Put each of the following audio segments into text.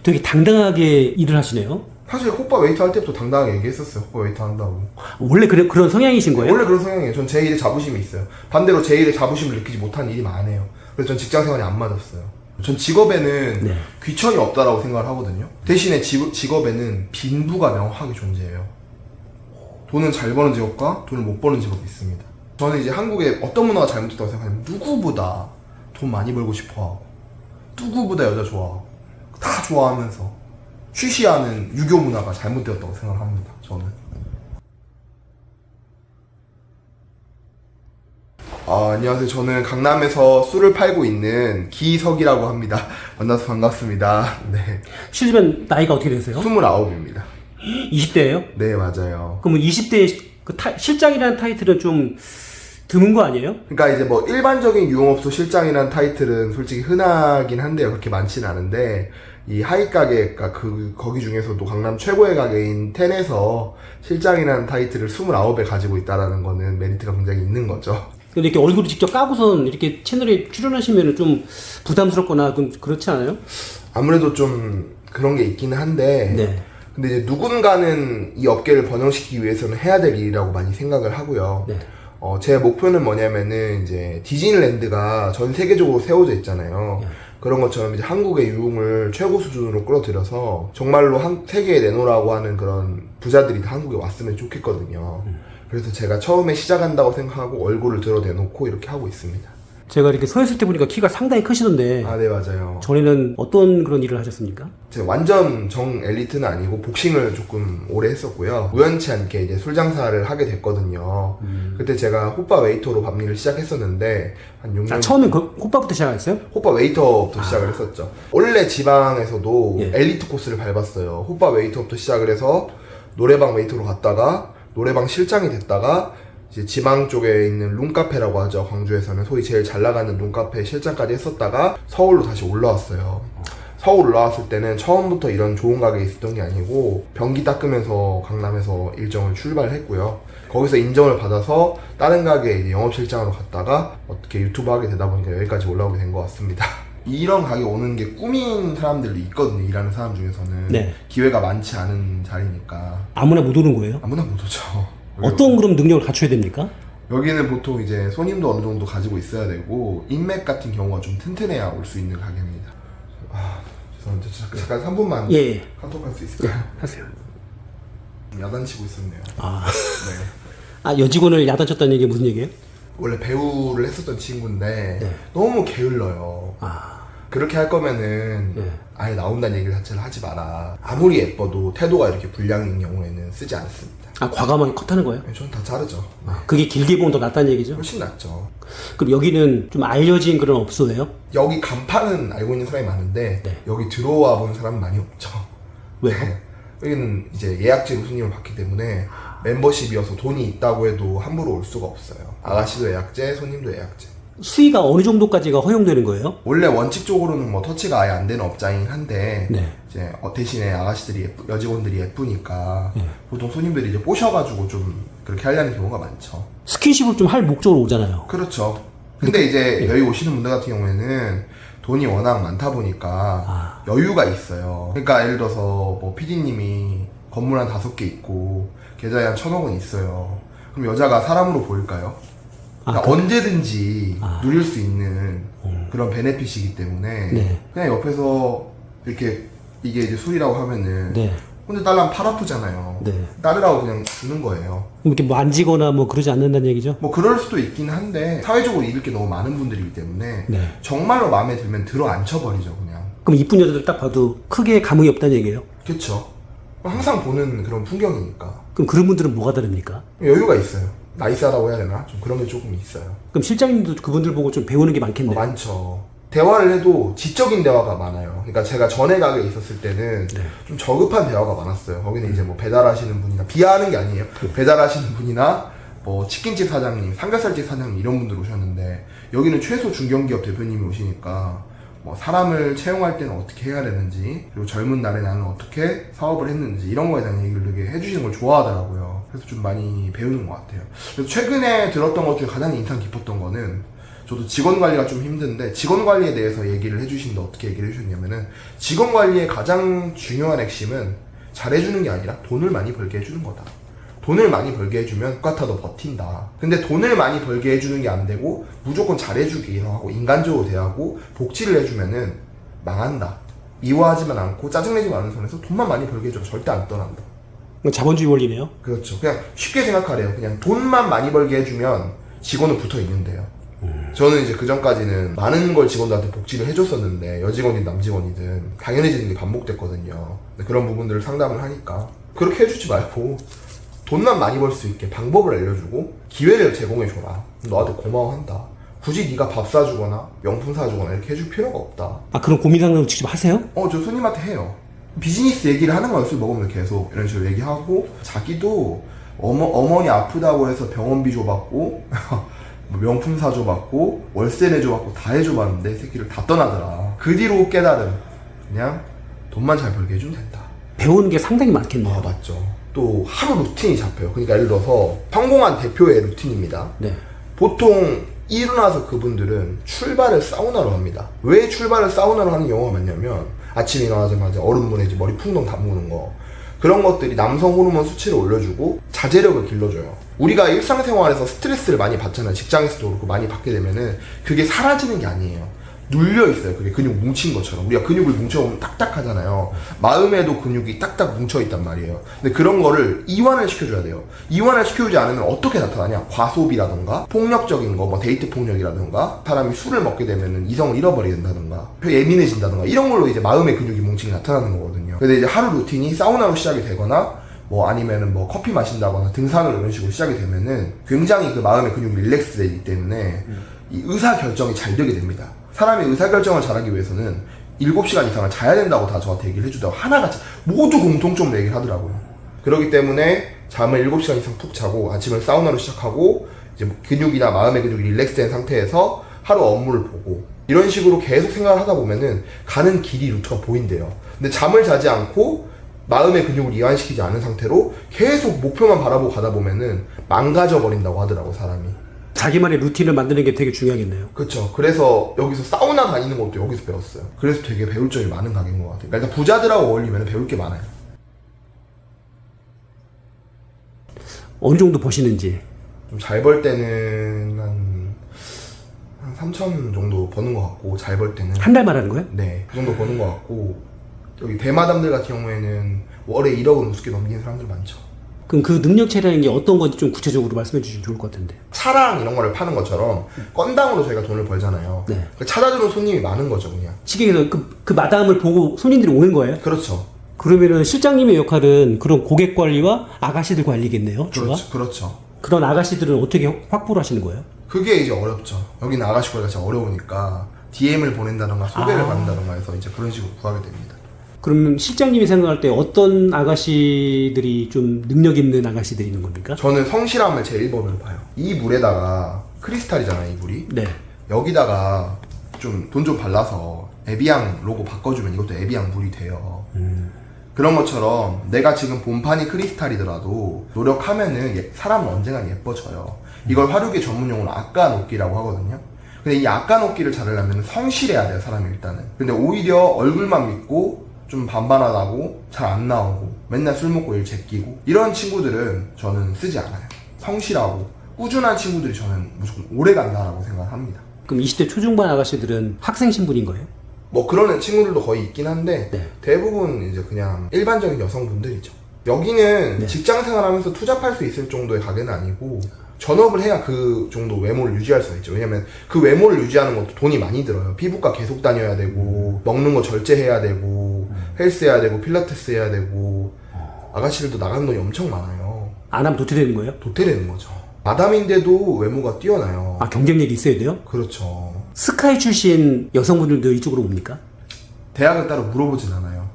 되게 당당하게 일을 하시네요. 사실 호빠 웨이터 할 때부터 당당하게 얘기했었어요. 호빠 웨이터 한다고. 원래 그런 성향이신 거예요? 원래 그런 성향이에요. 전 제 일에 자부심이 있어요. 반대로 제 일에 자부심을 느끼지 못한 일이 많아요. 그래서 전 직장 생활이 안 맞았어요. 전 직업에는 네. 귀천이 없다라고 생각을 하거든요. 대신에 직업에는 빈부가 명확하게 존재해요. 돈은 잘 버는 직업과 돈을 못 버는 직업이 있습니다. 저는 이제 한국에 어떤 문화가 잘못됐다고 생각하냐면 누구보다 돈 많이 벌고 싶어하고 누구보다 여자 좋아하고 다 좋아하면서 쉬쉬하는 유교 문화가 잘못되었다고 생각을 합니다. 저는. 안녕하세요. 저는 강남에서 술을 팔고 있는 기석이라고 합니다. 만나서 반갑습니다. 네. 실례지만 나이가 어떻게 되세요? 29입니다. 20대예요? 네, 맞아요. 그럼 20대 실장이라는 타이틀은 좀 드문 거 아니에요? 그러니까 이제 뭐 일반적인 유흥업소 실장이라는 타이틀은 솔직히 흔하긴 한데요. 그렇게 많지는 않은데 이 하이 가게, 그러니까 거기 중에서도 강남 최고의 가게인 텐에서 실장이라는 타이틀을 29에 가지고 있다라는 거는 메리트가 굉장히 있는 거죠. 근데 이렇게 얼굴을 직접 까고선 이렇게 채널에 출연하시면 좀 부담스럽거나 그렇지 않아요? 아무래도 좀 그런 게 있기는 한데 네. 근데 이제 누군가는 이 업계를 번영시키기 위해서는 해야 될 일이라고 많이 생각을 하고요. 네. 제 목표는 뭐냐면은 이제 디즈니랜드가 전 세계적으로 세워져 있잖아요. 네. 그런 것처럼 이제 한국의 유흥을 최고 수준으로 끌어들여서 정말로 세계에 내놓으라고 하는 그런 부자들이 다 한국에 왔으면 좋겠거든요. 그래서 제가 처음에 시작한다고 생각하고 얼굴을 드러내놓고 이렇게 하고 있습니다. 제가 이렇게 서 있을 때 보니까 키가 상당히 크시던데 네, 맞아요. 전에는 어떤 그런 일을 하셨습니까? 제가 완전 정 엘리트는 아니고 복싱을 조금 오래 했었고요. 우연치 않게 이제 술 장사를 하게 됐거든요. 그때 제가 호빠 웨이터로 밥 일을 시작했었는데 한 6년 처음엔 호빠부터 시작했어요? 호빠 웨이터부터 시작을 했었죠. 원래 지방에서도 예. 엘리트 코스를 밟았어요. 호빠 웨이터부터 시작을 해서 노래방 웨이터로 갔다가 노래방 실장이 됐다가 이제 지방 쪽에 있는 룸카페라고 하죠. 광주에서는 소위 제일 잘 나가는 룸카페 실장까지 했었다가 서울로 다시 올라왔어요. 서울 올라왔을 때는 처음부터 이런 좋은 가게에 있었던 게 아니고 변기 닦으면서 강남에서 일정을 출발했고요. 거기서 인정을 받아서 다른 가게에 이제 영업실장으로 갔다가 어떻게 유튜브 하게 되다 보니까 여기까지 올라오게 된 것 같습니다. 이런 가게 오는 게 꿈인 사람들도 있거든요. 일하는 사람 중에서는. 네. 기회가 많지 않은 자리니까 아무나 못 오는 거예요? 아무나 못 오죠. 어떤 그럼 능력을 갖춰야 됩니까? 여기는 보통 이제 손님도 어느 정도 가지고 있어야 되고 인맥 같은 경우가 좀 튼튼해야 올 수 있는 가게입니다. 죄송합니다. 잠깐 3분만 예. 카톡 할 수 있을까요? 하세요. 야단치고 있었네요. 아, 여직원을 야단쳤다는 얘기 무슨 얘기예요? 원래 배우를 했었던 친구인데 네. 너무 게을러요. 그렇게 할 거면은 네. 아예 나온다는 얘기를 자체를 하지 마라. 아무리 예뻐도 태도가 이렇게 불량인 경우에는 쓰지 않습니다. 과감하게 컷하는 거예요? 저는 다 자르죠. 그게 길게 보면 더 낫다는 얘기죠? 훨씬 낫죠. 그럼 여기는 좀 알려진 그런 업소예요? 여기 간판은 알고 있는 사람이 많은데 네. 여기 들어와 본 사람은 많이 없죠. 왜요? 여기는 이제 예약제로 손님을 받기 때문에 멤버십이어서 돈이 있다고 해도 함부로 올 수가 없어요. 아가씨도 예약제, 손님도 예약제. 수위가 어느 정도까지가 허용되는 거예요? 원래 원칙적으로는 뭐 터치가 아예 안 되는 업장이긴 한데 네. 이제 대신에 아가씨들이 여직원들이 예쁘니까 보통 손님들이 이제 꼬셔가지고 좀 그렇게 하려는 경우가 많죠. 스킨십을 좀 할 목적으로 오잖아요. 그렇죠. 근데 이제 여기 오시는 분들 같은 경우에는 돈이 워낙 많다 보니까 여유가 있어요. 그러니까 예를 들어서 뭐 PD님이 건물 한 5개 있고 계좌에 한 1,000억 원 있어요. 그럼 여자가 사람으로 보일까요? 그러니까 언제든지 누릴 수 있는 그런 베네핏이기 때문에 네. 그냥 옆에서 이렇게 이게 이제 술이라고 하면은 네. 혼자 딸라면 팔 아프잖아요. 네. 따르라고 그냥 주는 거예요. 이렇게 만지거나 뭐 그러지 않는다는 얘기죠? 뭐 그럴 수도 있긴 한데 사회적으로 잃을 게 너무 많은 분들이기 때문에 네. 정말로 마음에 들면 들어 앉혀버리죠 그냥. 그럼 이쁜 여자들 딱 봐도 크게 감흥이 없다는 얘기예요? 그쵸. 항상 보는 그런 풍경이니까 그럼 그런 분들은 뭐가 다릅니까? 여유가 있어요. 나이스하다고 해야 되나? 좀 그런 게 조금 있어요. 그럼 실장님도 그분들 보고 좀 배우는 게 많겠네요. 많죠. 대화를 해도 지적인 대화가 많아요. 그러니까 제가 전에 가게에 있었을 때는 좀 저급한 대화가 많았어요. 거기는 이제 뭐 배달하시는 분이나 비하하는 게 아니에요. 배달하시는 분이나 뭐 치킨집 사장님, 삼겹살집 사장님 이런 분들 오셨는데 여기는 최소 중견기업 대표님이 오시니까 뭐 사람을 채용할 때는 어떻게 해야 되는지 그리고 젊은 날에 나는 어떻게 사업을 했는지 이런 거에 대한 얘기를 되게 해주시는 걸 좋아하더라고요. 그래서 좀 많이 배우는 것 같아요. 그래서 최근에 들었던 것 중에 가장 인상 깊었던 거는 저도 직원 관리가 좀 힘든데 직원 관리에 대해서 얘기를 해주시는데 어떻게 얘기를 해주셨냐면은 직원 관리의 가장 중요한 핵심은 잘해주는 게 아니라 돈을 많이 벌게 해주는 거다. 돈을 많이 벌게 해주면 똑같아도 버틴다. 근데 돈을 많이 벌게 해주는 게 안 되고 무조건 잘해주기로 하고 인간적으로 대하고 복지를 해주면은 망한다. 미워하지만 않고 짜증내지 않은 선에서 돈만 많이 벌게 해줘 절대 안 떠난다. 자본주의 원리네요. 그렇죠. 그냥 쉽게 생각하래요. 그냥 돈만 많이 벌게 해주면 직원은 붙어 있는데요. 저는 이제 그 전까지는 많은 걸 직원들한테 복지를 해줬었는데 여직원이든 남직원이든 당연해지는 게 반복됐거든요. 근데 그런 부분들을 상담을 하니까 그렇게 해주지 말고 돈만 많이 벌 수 있게 방법을 알려주고 기회를 제공해줘라. 너한테 고마워한다. 굳이 네가 밥 사주거나 명품 사주거나 이렇게 해줄 필요가 없다. 아, 그런 고민 상담을 직접 하세요? 저 손님한테 해요. 비즈니스 얘기를 하는 거예요. 술 먹으면 계속 이런 식으로 얘기하고 자기도 어머니 아프다고 해서 병원비 줘봤고 뭐 명품 사줘봤고 월세 내줘봤고 다 해줘봤는데 새끼를 다 떠나더라. 그 뒤로 깨달음. 그냥 돈만 잘 벌게 해주면 된다. 배우는 게 상당히 많겠네요. 맞죠. 또 하루 루틴이 잡혀요. 그러니까 예를 들어서 성공한 대표의 루틴입니다. 네. 보통 일어나서 그분들은 출발을 사우나로 합니다. 왜 출발을 사우나로 하는 경우가 많냐면 아침에 일어나자마자 얼음물에 이제 머리 풍덩 담그는 거, 그런 것들이 남성 호르몬 수치를 올려주고 자제력을 길러줘요. 우리가 일상생활에서 스트레스를 많이 받잖아요. 직장에서도 그렇고 많이 받게 되면은 그게 사라지는 게 아니에요. 눌려있어요. 그게 근육 뭉친 것처럼. 우리가 근육을 뭉쳐보면 딱딱하잖아요. 마음에도 근육이 딱딱 뭉쳐있단 말이에요. 근데 그런 거를 이완을 시켜줘야 돼요. 이완을 시켜주지 않으면 어떻게 나타나냐? 과소비라던가 폭력적인 거, 뭐 데이트 폭력이라던가 사람이 술을 먹게 되면 이성을 잃어버리게 된다던가 예민해진다던가 이런 걸로 이제 마음의 근육이 뭉치게 나타나는 거거든요. 근데 이제 하루 루틴이 사우나로 시작이 되거나 뭐 아니면은 뭐 커피 마신다거나 등산을 이런 식으로 시작이 되면은 굉장히 그 마음의 근육이 릴렉스 되기 때문에 이 의사결정이 잘 되게 됩니다. 사람이 의사결정을 잘하기 위해서는 7시간 이상을 자야 된다고 다 저한테 얘기를 해주다가 하나같이 모두 공통점으로 얘기를 하더라고요. 그렇기 때문에 잠을 7시간 이상 푹 자고 아침을 사우나로 시작하고 이제 근육이나 마음의 근육이 릴렉스된 상태에서 하루 업무를 보고 이런 식으로 계속 생각을 하다 보면은 가는 길이 루트가 보인대요. 근데 잠을 자지 않고 마음의 근육을 이완시키지 않은 상태로 계속 목표만 바라보고 가다 보면은 망가져 버린다고 하더라고, 사람이. 자기만의 루틴을 만드는 게 되게 중요하겠네요. 그렇죠. 그래서 여기서 사우나 다니는 것도 여기서 배웠어요. 그래서 되게 배울 점이 많은 가게인 것 같아요. 그러니까 일단 부자들하고 어울리면 배울 게 많아요. 어느 정도 버시는지. 좀 잘 벌 때는 한 3천 정도 버는 것 같고, 잘 벌 때는 한 달 말하는 거예요? 네, 그 정도 버는 것 같고, 여기 대마담들 같은 경우에는 월에 1억은 우습게 넘기는 사람들 많죠. 그럼 그 능력치라는 게 어떤 건지 좀 구체적으로 말씀해 주시면 좋을 것 같은데. 차랑 이런 거를 파는 것처럼 건당으로 저희가 돈을 벌잖아요. 네. 찾아주는 손님이 많은 거죠, 그냥. 시계에서 그 마담을 보고 손님들이 오는 거예요? 그렇죠. 그러면은 실장님의 역할은 그런 고객 관리와 아가씨들 관리겠네요, 주가? 그렇죠. 그런 아가씨들은 어떻게 확보를 하시는 거예요? 그게 이제 어렵죠. 여기는 아가씨 관리가 진짜 어려우니까 DM을 보낸다던가 소개를 받는다던가 해서 이제 그런 식으로 구하게 됩니다. 그러면 실장님이 생각할 때 어떤 아가씨들이 좀 능력 있는 아가씨들이 있는 겁니까? 저는 성실함을 제 1번으로 봐요. 이 물에다가 크리스탈이잖아요, 이 물이. 네. 여기다가 좀 돈 좀 발라서 에비앙 로고 바꿔주면 이것도 에비앙 물이 돼요. 그런 것처럼 내가 지금 본판이 크리스탈이더라도 노력하면은 사람은 언젠간 예뻐져요. 이걸 화류계 전문용어로 악간옥기라고 하거든요. 근데 이 악간옥기를 자르려면 성실해야 돼요, 사람이 일단은. 근데 오히려 얼굴만 믿고 좀 반반하다고 잘 안 나오고 맨날 술 먹고 일 제끼고 이런 친구들은 저는 쓰지 않아요. 성실하고 꾸준한 친구들이 저는 무조건 오래 간다라고 생각합니다. 그럼 20대 초중반 아가씨들은 학생 신분인 거예요? 뭐 그런 친구들도 거의 있긴 한데 네. 대부분 이제 그냥 일반적인 여성분들이죠. 여기는 네. 직장 생활하면서 투잡할 수 있을 정도의 가게는 아니고 전업을 해야 그 정도 외모를 유지할 수가 있죠. 왜냐면 그 외모를 유지하는 것도 돈이 많이 들어요. 피부과 계속 다녀야 되고 먹는 거 절제해야 되고 헬스 해야 되고 필라테스 해야 되고 아가씨들도 나가는 돈이 엄청 많아요. 안 하면 도태되는 거예요? 도태되는 거죠. 마담인데도 외모가 뛰어나요. 아, 경쟁력이 있어야 돼요? 그렇죠. 스카이 출신 여성분들도 이쪽으로 옵니까? 대학은 따로 물어보진 않아요.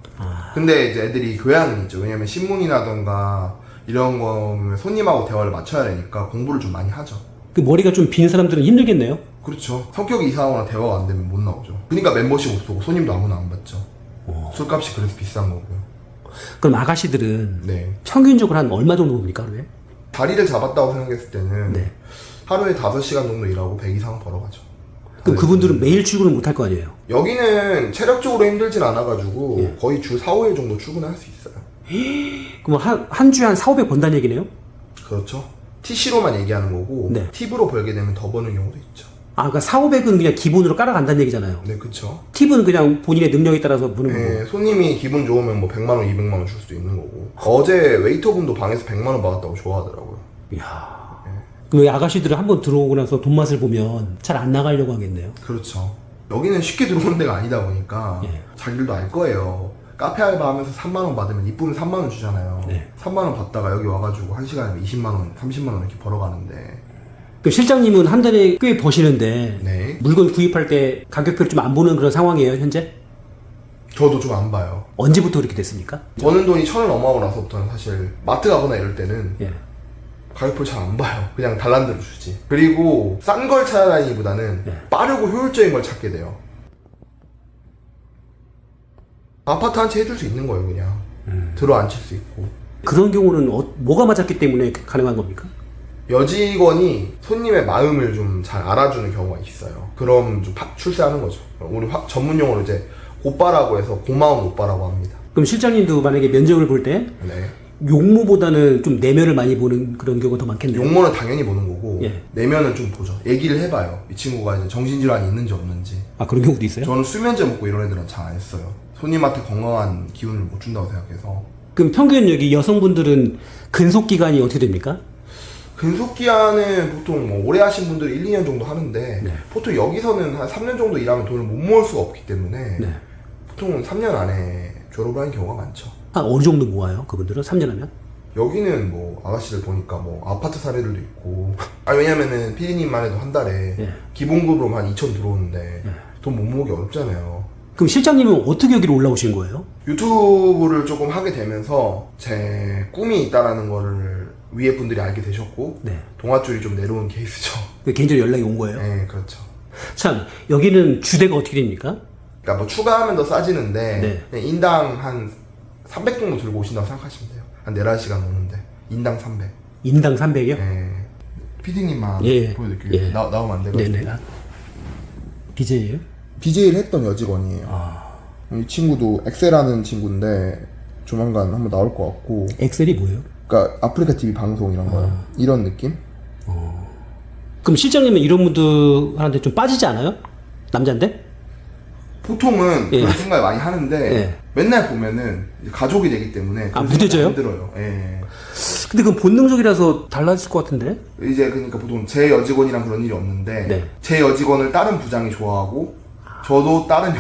근데 이제 애들이 교양은 있죠. 왜냐면 신문이라던가 이런 거면 손님하고 대화를 맞춰야 되니까 공부를 좀 많이 하죠. 그 머리가 좀 빈 사람들은 힘들겠네요? 그렇죠. 성격이 이상하거나 대화가 안 되면 못 나오죠. 그러니까 멤버십 없고 손님도 아무나 안 받죠. 술값이 그래서 비싼 거고요. 그럼 아가씨들은 네. 평균적으로 한 얼마 정도 봅니까, 하루에? 자리를 잡았다고 생각했을 때는 네. 하루에 5시간 정도 일하고 100 이상 벌어가죠. 그럼 그분들은 매일 출근을 못 할 거 아니에요? 여기는 체력적으로 힘들진 않아가지고 예. 거의 주 4, 5일 정도 출근을 할 수 있어요. 그럼 한 주에 한 4, 500 번다는 얘기네요? 그렇죠. TC로만 얘기하는 거고 네. 팁으로 벌게 되면 더 버는 경우도 있죠. 아, 그러니까 4, 500은 그냥 기본으로 깔아간다는 얘기잖아요. 네, 그쵸. 팁은 그냥 본인의 능력에 따라서 부는 거고. 네, 손님이 기분 좋으면 뭐 100만 원, 200만 원 줄 수도 있는 거고. 어제 웨이터분도 방에서 100만 원 받았다고 좋아하더라고요. 이야. 그럼 아가씨들은 한번 들어오고 나서 돈 맛을 보면 잘 안 나가려고 하겠네요. 그렇죠. 여기는 쉽게 들어오는 데가 아니다 보니까 예. 자기들도 알 거예요. 카페 알바하면서 3만 원 받으면 이쁘면 3만 원 주잖아요. 네. 3만 원 받다가 여기 와가지고 1시간에 20만 원, 30만 원 이렇게 벌어가는데. 그럼 실장님은 한 달에 꽤 버시는데 네. 물건 구입할 때 가격표를 좀 안 보는 그런 상황이에요, 현재? 저도 좀 안 봐요. 언제부터 그렇게 됐습니까? 버는 돈이 1,000원 넘어가고 나서부터는 사실 마트 가거나 이럴 때는 예. 가격표를 잘 안 봐요. 그냥 달란 대로 주지. 그리고 싼 걸 찾아다니기보다는 네. 빠르고 효율적인 걸 찾게 돼요. 아파트 한 채 해줄 수 있는 거예요, 그냥. 들어 앉힐 수 있고. 그런 경우는 뭐가 맞았기 때문에 가능한 겁니까? 여직원이 손님의 마음을 좀 잘 알아주는 경우가 있어요. 그럼 좀 출세하는 거죠. 우리 전문 용어로 이제 오빠라고 해서 고마운 오빠라고 합니다. 그럼 실장님도 만약에 면접을 볼 때 네. 용모보다는 좀 내면을 많이 보는 그런 경우가 더 많겠네요. 용모는 당연히 보는 거고 예. 내면은 좀 보죠. 얘기를 해봐요. 이 친구가 이제 정신질환이 있는지 없는지. 아, 그런 경우도 있어요? 저는 수면제 먹고 이런 애들은 잘 안 했어요. 손님한테 건강한 기운을 못 준다고 생각해서. 그럼 평균 여기 여성분들은 근속 기간이 어떻게 됩니까? 근속기한은 보통 뭐 오래 하신 분들이 1, 2년 정도 하는데 네. 보통 여기서는 한 3년 정도 일하면 돈을 못 모을 수가 없기 때문에 네. 보통은 3년 안에 졸업을 하는 경우가 많죠. 한 어느 정도 모아요, 그분들은? 3년 하면? 여기는 뭐 아가씨들 보니까 뭐 아파트 사례들도 있고 왜냐면은 피디님만 해도 한 달에 예. 기본급으로 한 2천 들어오는데 돈 못 모으기 어렵잖아요. 그럼 실장님은 어떻게 여기로 올라오신 거예요? 유튜브를 조금 하게 되면서 제 꿈이 있다라는 거를 위에 분들이 알게 되셨고 네. 동아줄이 좀 내려온 케이스죠. 개인적으로 연락이 온 거예요? 네, 그렇죠. 참, 여기는 주대가 어떻게 됩니까? 그러니까 뭐 추가하면 더 싸지는데 네. 그냥 인당 한 300 정도 들고 오신다고 생각하시면 돼요. 한 4-5시간 오는데 인당 300. 인당 300이요? 네. 피디님만 예. 보여드릴게요. 예. 나오면 안 돼가지고. 네네. 아, BJ예요? BJ를 했던 여직원이에요. 아, 이 친구도 엑셀하는 친구인데 조만간 한번 나올 것 같고. 엑셀이 뭐예요? 그러니까 아프리카 TV 방송 이런 거요. 이런 느낌? 그럼 실장님은 이런 분들한테 좀 빠지지 않아요? 남자인데? 보통은 예. 그런 생각을 많이 하는데 예. 맨날 보면은 이제 가족이 되기 때문에 아, 그런 무뎌져요? 생각이 안 들어요. 예. 근데 그건 본능적이라서 달라질 것 같은데? 이제 그러니까 보통 제 여직원이랑 그런 일이 없는데 네. 제 여직원을 다른 부장이 좋아하고 저도 다른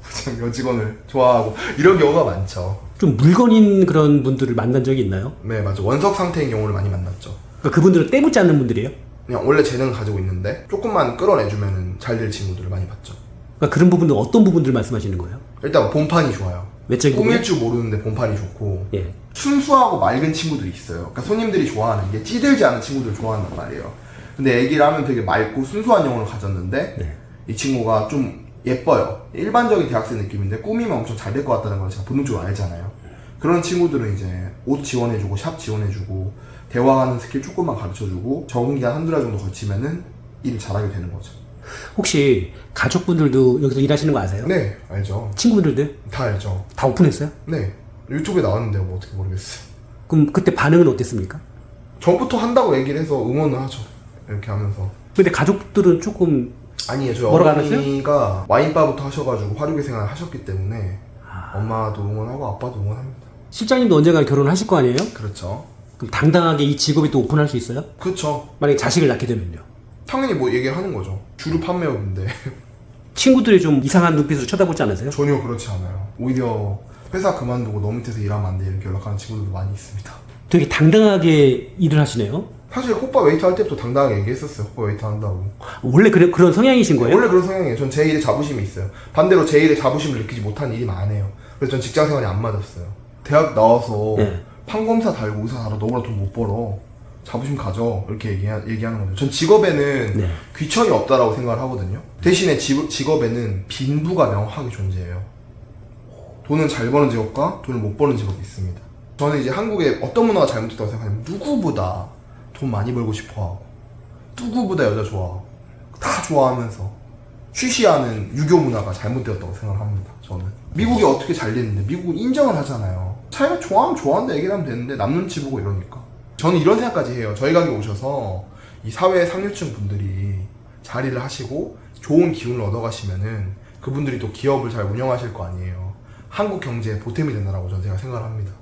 부장 여직원을 좋아하고 이런 경우가 많죠. 좀 물건인 그런 분들을 만난 적이 있나요? 네, 맞아. 원석 상태인 경우를 많이 만났죠. 그러니까 그분들은 떼묻지 않는 분들이에요? 그냥 원래 재능 가지고 있는데 조금만 끌어내주면은 잘 될 친구들을 많이 봤죠. 그러니까 그런 부분들 어떤 부분들 말씀하시는 거예요? 일단 본판이 좋아요. 외적인 부분? 꾸밀 줄 모르는데 본판이 좋고 예. 순수하고 맑은 친구들이 있어요. 그러니까 손님들이 좋아하는 게 찌들지 않은 친구들 좋아한단 말이에요. 근데 애기를 하면 되게 맑고 순수한 영혼을 가졌는데 네. 이 친구가 좀 예뻐요. 일반적인 대학생 느낌인데 꾸미면 엄청 잘 될 것 같다는 걸 제가 본능적으로 알잖아요. 그런 친구들은 이제 옷 지원해주고 샵 지원해주고 대화하는 스킬 조금만 가르쳐주고 적응기간 한두 달 정도 거치면은 일을 잘하게 되는 거죠. 혹시 가족분들도 여기서 일하시는 거 아세요? 네, 알죠. 친구분들도? 다 알죠. 다 오픈했어요? 네, 유튜브에 나왔는데 뭐 어떻게 모르겠어요. 그럼 그때 반응은 어땠습니까? 전부터 한다고 얘기를 해서 응원을 하죠. 이렇게 하면서. 근데 가족들은 조금 아니에요. 저희 뭐라고 어머니가 와인바부터 하셔가지고 화류계 생활을 하셨기 때문에 엄마도 응원하고 아빠도 응원합니다. 실장님도 언젠가 결혼하실 거 아니에요? 그렇죠. 그럼 당당하게 이 직업에 또 오픈할 수 있어요? 그렇죠. 만약에 자식을 낳게 되면요. 당연히 뭐 얘기하는 거죠. 주류 판매업인데 친구들이 좀 이상한 눈빛으로 쳐다보지 않으세요? 전혀 그렇지 않아요. 오히려 회사 그만두고 너 밑에서 일하면 안 돼 이렇게 연락하는 친구들도 많이 있습니다. 되게 당당하게 일을 하시네요. 사실 호빠 웨이터 할 때부터 당당하게 얘기했었어요. 호빠 웨이터 한다고. 원래 그런 성향이신 거예요? 원래 그런 성향이에요. 전 제 일에 자부심이 있어요. 반대로 제 일에 자부심을 느끼지 못한 일이 많아요. 그래서 전 직장 생활이 안 맞았어요. 대학 나와서 네. 판검사 달고 의사 달아 너보다 돈 못 벌어. 자부심 가져. 이렇게 얘기하는 거죠. 전 직업에는 네. 귀천이 없다라고 생각을 하거든요. 대신에 직업에는 빈부가 명확하게 존재해요. 돈은 잘 버는 직업과 돈을 못 버는 직업이 있습니다. 저는 이제 한국에 어떤 문화가 잘못됐다고 생각하냐면 누구보다 돈 많이 벌고 싶어 하고 누구보다 여자 좋아하고 다 좋아하면서 취시하는 유교 문화가 잘못되었다고 생각합니다. 저는 미국이 어떻게 잘 됐는데 미국은 인정을 하잖아요. 자기가 좋아하면 좋아한다 얘기를 하면 되는데 남 눈치 보고 이러니까. 저는 이런 생각까지 해요. 저희 가게 오셔서 이 사회 상류층 분들이 자리를 하시고 좋은 기운을 얻어가시면은 그분들이 또 기업을 잘 운영하실 거 아니에요. 한국 경제에 보탬이 된다라고 저는 제가 생각을 합니다.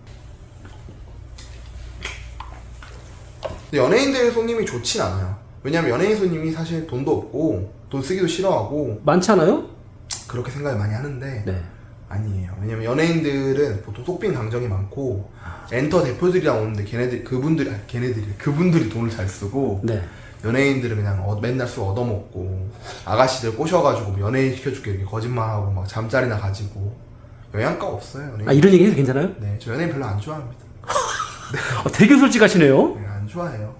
근데 연예인들 손님이 좋진 않아요. 왜냐면 연예인 손님이 사실 돈도 없고 돈 쓰기도 싫어하고 많지 않아요? 그렇게 생각을 많이 하는데 네. 아니에요. 왜냐면 연예인들은 보통 속빈 강정이 많고 엔터 대표들이랑 오는데 그분들이 돈을 잘 쓰고 네. 연예인들은 그냥 맨날 술 얻어먹고 아가씨들 꼬셔가지고 연예인 시켜줄게 이렇게 거짓말하고 막 잠자리나 가지고 영양가 없어요. 연예인. 아, 이런 얘기 해도 괜찮아요? 네, 저 연예인 별로 안 좋아합니다. 되게 솔직하시네요. 네, 안 좋아해요.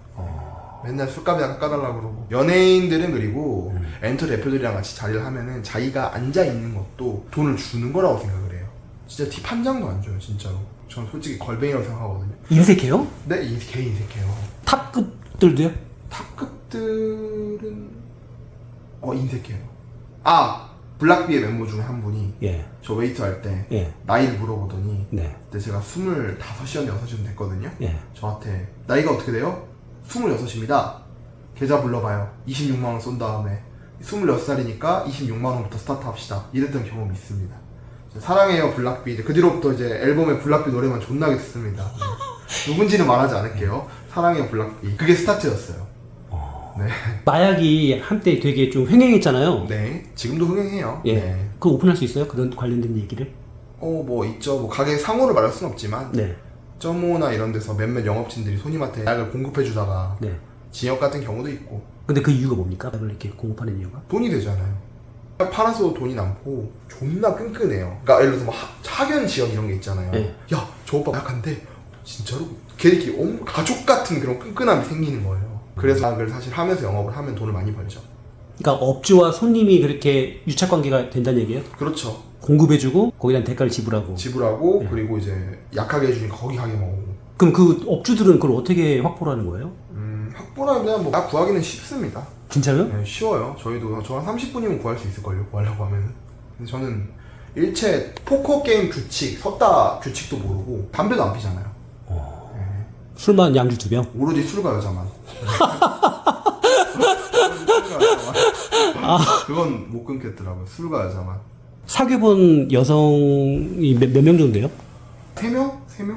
맨날 술값이나 깎아달라고 그러고 연예인들은 그리고 엔터 대표들이랑 같이 자리를 하면은 자기가 앉아있는 것도 돈을 주는 거라고 생각을 해요. 진짜 팁 한 장도 안 줘요 진짜로. 저는 솔직히 걸뱅이라고 생각하거든요. 인색해요? 네, 개 인색해요. 탑급들도요? 탑급들은 인색해요. 아! 블락비의 멤버 중에 한 분이 예. 저 웨이트 할 때 예. 나이를 물어보더니 네. 그때 제가 25이었나 6이었나 됐거든요. 예. 저한테 나이가 어떻게 돼요? 26입니다. 계좌 불러봐요. 26만원 쏜 다음에 26살이니까 26만원부터 스타트 합시다. 이랬던 경험이 있습니다. 사랑해요 블락비. 그 뒤로부터 이제 앨범에 블락비 노래만 존나게 듣습니다. 네. 누군지는 말하지 않을게요. 사랑해요 블락비. 그게 스타트였어요. 네. 마약이 한때 되게 좀 횡행했잖아요. 네. 지금도 흥행해요. 예. 네. 그거 오픈할 수 있어요? 그런 관련된 얘기를? 뭐 있죠. 뭐 가게 상호를 말할 순 없지만 네. 점호나 이런 데서 몇몇 영업진들이 손님한테 약을 공급해주다가 네. 징역 같은 경우도 있고. 근데 그 이유가 뭡니까? 약을 이렇게 공급하는 이유가? 돈이 되잖아요. 팔아서 돈이 남고 존나 끈끈해요. 그러니까 예를 들어서 뭐 학연 지역 이런 게 있잖아요. 네. 야, 저 오빠 약한데 진짜로? 걔들끼리 가족 같은 그런 끈끈함이 생기는 거예요. 그래서 약을 사실 하면서 영업을 하면 돈을 많이 벌죠. 그러니까 업주와 손님이 그렇게 유착관계가 된다는 얘기예요? 그렇죠. 공급해주고 거기에 대한 대가를 지불하고. 지불하고 네. 그리고 이제 약하게 해주니까 거기 가게 먹고. 그럼 그 업주들은 그걸 어떻게 확보를 하는 거예요? 확보라면 뭐 약 구하기는 쉽습니다. 진짜요? 네, 쉬워요. 저희도 저 한 30분이면 구할 수 있을걸요. 구하려고 하면. 근데 저는 일체 포커 게임 규칙, 섰다 규칙도 모르고 담배도 안 피잖아요. 네. 술만 양주 2병? 오로지 술과 여자만. 그건 못 끊겠더라고요. 술과 여자만. 사귀어본 여성이 몇 명 정도 돼요? 3명? 3명?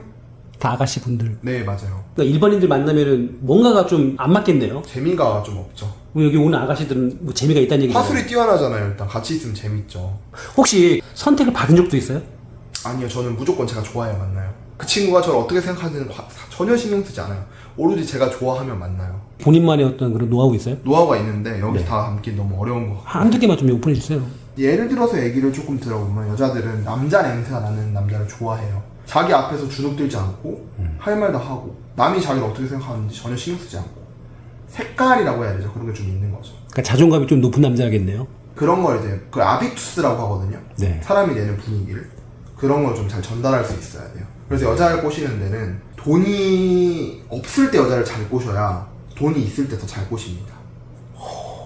다 아가씨 분들. 네, 맞아요. 그러니까 일반인들 만나면은 뭔가가 좀 안 맞겠네요. 재미가 좀 없죠. 뭐 여기 오는 아가씨들은 뭐 재미가 있다는 얘기죠. 화술이 뛰어나잖아요. 일단 같이 있으면 재밌죠. 혹시 선택을 받은 적도 있어요? 아니요, 저는 무조건 제가 좋아야 만나요. 그 친구가 저를 어떻게 생각하는지는 전혀 신경 쓰지 않아요. 오로지 제가 좋아하면 만나요. 본인만의 어떤 그런 노하우 있어요? 노하우가 있는데 여기서 네. 다 담기 너무 어려운 거 같아요. 한두 개만 좀 오픈해 주세요. 예를 들어서 얘기를 조금 들어보면 여자들은 남자 냄새가 나는 남자를 좋아해요. 자기 앞에서 주눅들지 않고 할 말 다 하고 남이 자기를 어떻게 생각하는지 전혀 신경 쓰지 않고 색깔이라고 해야 되죠. 그런 게 좀 있는 거죠. 그러니까 자존감이 좀 높은 남자겠네요. 그런 걸 이제 그 아비투스라고 하거든요. 네. 사람이 내는 분위기를 그런 걸 좀 잘 전달할 수 있어야 돼요. 그래서 여자를 꼬시는 데는 돈이 없을 때 여자를 잘 꼬셔야 돈이 있을 때 더 잘 꼬십니다.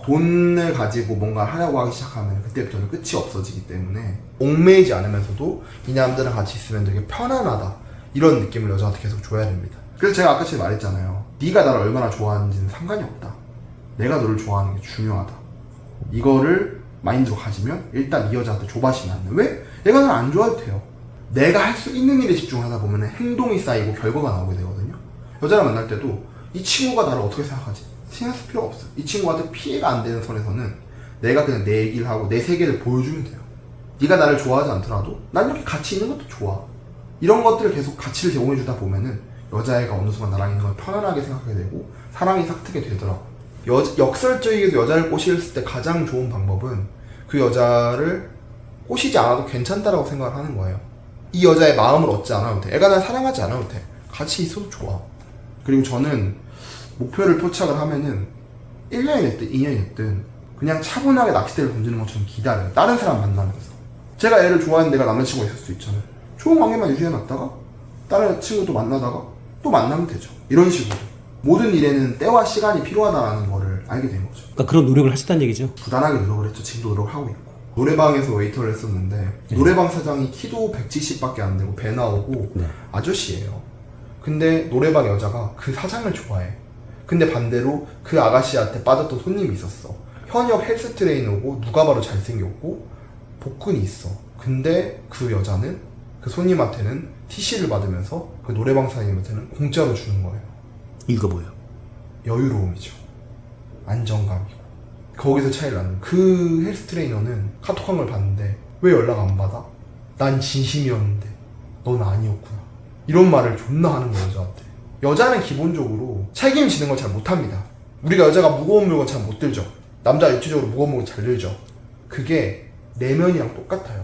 돈을 가지고 뭔가 하려고 하기 시작하면 그때부터는 끝이 없어지기 때문에 얽매이지 않으면서도 이 남자랑 같이 있으면 되게 편안하다 이런 느낌을 여자한테 계속 줘야 됩니다. 그래서 제가 아까 전에 말했잖아요. 네가 나를 얼마나 좋아하는지는 상관이 없다. 내가 너를 좋아하는 게 중요하다. 이거를 마인드로 가지면 일단 이 여자한테 줘봐시면 안 돼. 왜? 얘가 나를 안 좋아해도 돼요. 내가 할 수 있는 일에 집중하다 보면 행동이 쌓이고 결과가 나오게 되거든요. 여자를 만날 때도 이 친구가 나를 어떻게 생각하지? 신경 쓸 필요가 없어요. 이 친구한테 피해가 안 되는 선에서는 내가 그냥 내 얘기를 하고 내 세계를 보여주면 돼요. 네가 나를 좋아하지 않더라도 난 이렇게 같이 있는 것도 좋아. 이런 것들을 계속 가치를 제공해주다 보면은 여자애가 어느 순간 나랑 있는 걸 편안하게 생각하게 되고 사랑이 싹트게 되더라고요. 역설적이게도 여자를 꼬실 때 가장 좋은 방법은 그 여자를 꼬시지 않아도 괜찮다라고 생각을 하는 거예요. 이 여자의 마음을 얻지 않아도 돼. 애가 날 사랑하지 않아도 돼. 같이 있어도 좋아. 그리고 저는 목표를 포착을 하면은 1년이 됐든 2년이 됐든 그냥 차분하게 낚싯대를 던지는 것처럼 기다려요. 다른 사람 만나면서. 제가 애를 좋아하는 내가 남자친구가 있을 수 있잖아요. 좋은 관계만 유지해놨다가 다른 친구도 만나다가 또 만나면 되죠. 이런 식으로. 모든 일에는 때와 시간이 필요하다는 거를 알게 된 거죠. 그러니까 그런 노력을 하셨다는 얘기죠. 부단하게 노력을 했죠. 지금도 노력을 하고 있고. 노래방에서 웨이터를 했었는데 노래방 사장이 키도 170밖에 안 되고 배 나오고 아저씨예요. 근데 노래방 여자가 그 사장을 좋아해. 근데 반대로 그 아가씨한테 빠졌던 손님이 있었어. 현역 헬스 트레이너고 누가 봐도 잘생겼고 복근이 있어. 근데 그 여자는 그 손님한테는 TC를 받으면서 그 노래방 사장님한테는 공짜로 주는 거예요. 이유가 뭐예요? 여유로움이죠. 안정감이고. 거기서 차이를 나는. 그 헬스 트레이너는 카톡한 걸 봤는데 왜 연락 안 받아? 난 진심이었는데 넌 아니었구나. 이런 말을 존나 하는 거예요, 여자한테. 여자는 기본적으로 책임지는 걸 잘 못합니다. 우리가 여자가 무거운 물건 잘 못 들죠. 남자가 일체적으로 무거운 물건 잘 들죠. 그게 내면이랑 똑같아요.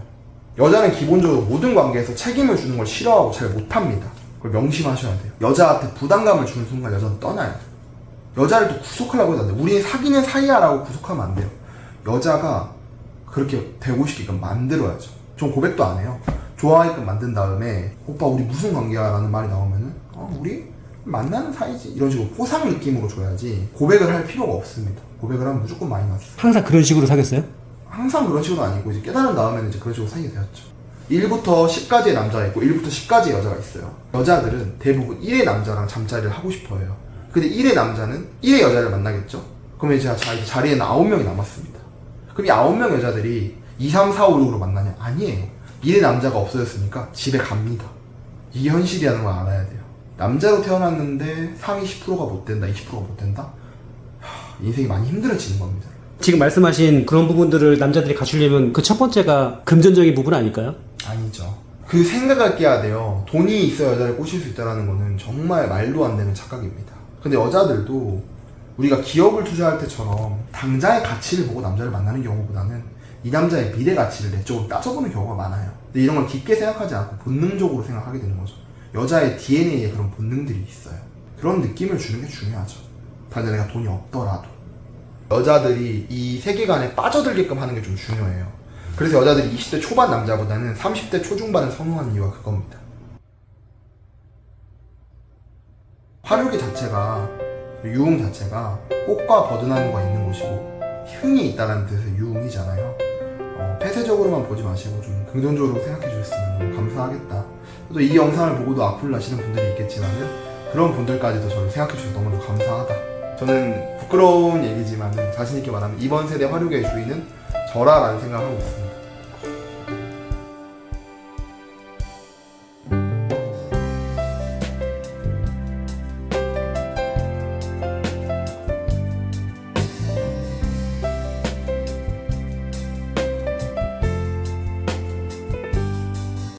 여자는 기본적으로 모든 관계에서 책임을 주는 걸 싫어하고 잘 못합니다. 그걸 명심하셔야 돼요. 여자한테 부담감을 주는 순간 여자는 떠나야 돼요. 여자를 또 구속하려고 해도 안 돼요. 우리 사귀는 사이야라고 구속하면 안 돼요. 여자가 그렇게 되고 싶게끔 만들어야죠. 전 고백도 안 해요. 좋아하게끔 만든 다음에 오빠 우리 무슨 관계야? 라는 말이 나오면은 우리 만나는 사이지 이런 식으로 포상 느낌으로 줘야지 고백을 할 필요가 없습니다. 고백을 하면 무조건 마이너스. 항상 그런 식으로 사귀었어요? 항상 그런 식으로 아니고 이제 깨달은 다음에는 이제 그런 식으로 사귀게 되었죠. 1부터 10까지의 남자가 있고 1부터 10까지의 여자가 있어요. 여자들은 대부분 1의 남자랑 잠자리를 하고 싶어 해요. 근데 1의 남자는 1의 여자를 만나겠죠? 그러면 이제 자리에는 9명이 남았습니다. 그럼 이 9명 여자들이 2, 3, 4, 5, 6으로 만나냐? 아니에요. 1의 남자가 없어졌으니까 집에 갑니다. 이게 현실이라는 걸 알아야 돼요. 남자로 태어났는데 상위 10%가 못 된다, 20%가 못 된다? 인생이 많이 힘들어지는 겁니다. 지금 말씀하신 그런 부분들을 남자들이 갖추려면 그 첫 번째가 금전적인 부분 아닐까요? 아니죠. 그 생각을 깨야 돼요. 돈이 있어야 여자를 꼬실 수 있다는 거는 정말 말도 안 되는 착각입니다. 근데 여자들도 우리가 기업을 투자할 때처럼 당장의 가치를 보고 남자를 만나는 경우보다는 이 남자의 미래 가치를 내 쪽으로 따져보는 경우가 많아요. 근데 이런 걸 깊게 생각하지 않고 본능적으로 생각하게 되는 거죠. 여자의 DNA에 그런 본능들이 있어요. 그런 느낌을 주는 게 중요하죠. 단지 내가 돈이 없더라도. 여자들이 이 세계관에 빠져들게끔 하는 게 좀 중요해요. 그래서 여자들이 20대 초반 남자보다는 30대 초중반을 선호하는 이유가 그겁니다. 화류계 자체가, 유흥 자체가 꽃과 버드나무가 있는 곳이고 흥이 있다는 뜻의 유흥이잖아요. 폐쇄적으로만 보지 마시고 좀 긍정적으로 생각해 주셨으면 너무 감사하겠다. 또 이 영상을 보고도 악플을 하시는 분들이 있겠지만은 그런 분들까지도 저를 생각해 주셔서 너무 감사하다. 저는 부끄러운 얘기지만 자신있게 말하면 이번 세대 화류계의 주인은 저라라는 생각을 하고 있습니다.